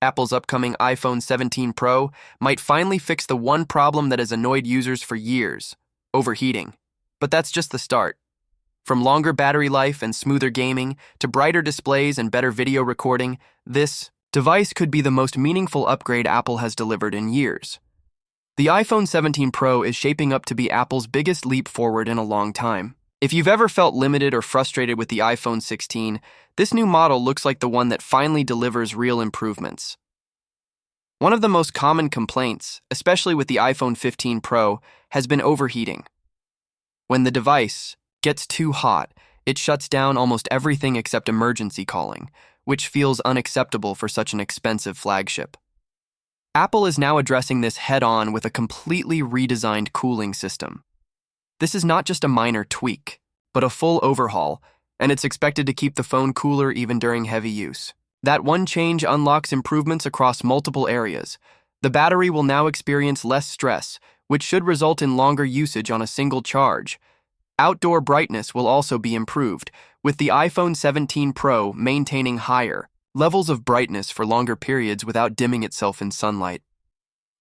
Apple's upcoming iPhone 17 Pro might finally fix the one problem that has annoyed users for years: overheating. But that's just the start. From longer battery life and smoother gaming to brighter displays and better video recording, this device could be the most meaningful upgrade Apple has delivered in years. The iPhone 17 Pro is shaping up to be Apple's biggest leap forward in a long time. If you've ever felt limited or frustrated with the iPhone 16, this new model looks like the one that finally delivers real improvements. One of the most common complaints, especially with the iPhone 15 Pro, has been overheating. When the device gets too hot, it shuts down almost everything except emergency calling, which feels unacceptable for such an expensive flagship. Apple is now addressing this head-on with a completely redesigned cooling system. This is not just a minor tweak, but a full overhaul, and it's expected to keep the phone cooler even during heavy use. That one change unlocks improvements across multiple areas. The battery will now experience less stress, which should result in longer usage on a single charge. Outdoor brightness will also be improved, with the iPhone 17 Pro maintaining higher levels of brightness for longer periods without dimming itself in sunlight.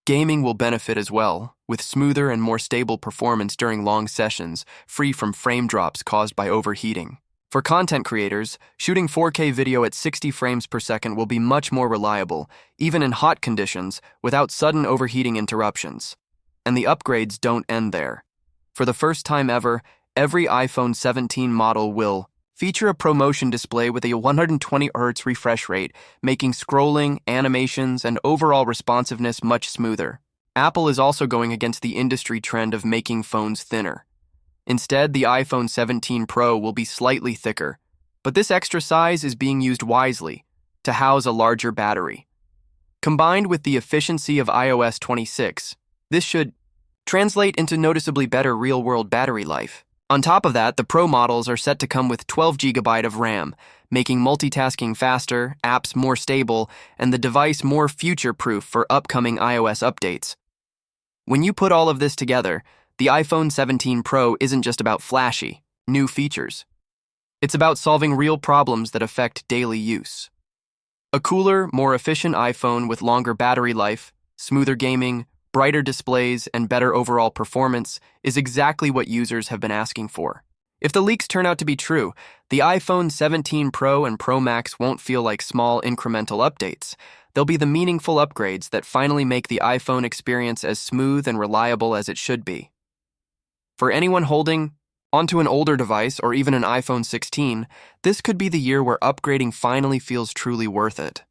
Gaming will benefit as well, with smoother and more stable performance during long sessions, free from frame drops caused by overheating. For content creators, shooting 4K video at 60 frames per second will be much more reliable, even in hot conditions, without sudden overheating interruptions. And the upgrades don't end there. For the first time ever, every iPhone 17 model will feature a ProMotion display with a 120Hz refresh rate, making scrolling, animations, and overall responsiveness much smoother. Apple is also going against the industry trend of making phones thinner. Instead, the iPhone 17 Pro will be slightly thicker, but this extra size is being used wisely to house a larger battery. Combined with the efficiency of iOS 26, this should translate into noticeably better real-world battery life. On top of that, the Pro models are set to come with 12GB of RAM, making multitasking faster, apps more stable, and the device more future-proof for upcoming iOS updates. When you put all of this together, the iPhone 17 Pro isn't just about flashy, new features. It's about solving real problems that affect daily use. A cooler, more efficient iPhone with longer battery life, smoother gaming, brighter displays, and better overall performance is exactly what users have been asking for. If the leaks turn out to be true, the iPhone 17 Pro and Pro Max won't feel like small incremental updates. They'll be the meaningful upgrades that finally make the iPhone experience as smooth and reliable as it should be. For anyone holding onto an older device or even an iPhone 16, this could be the year where upgrading finally feels truly worth it.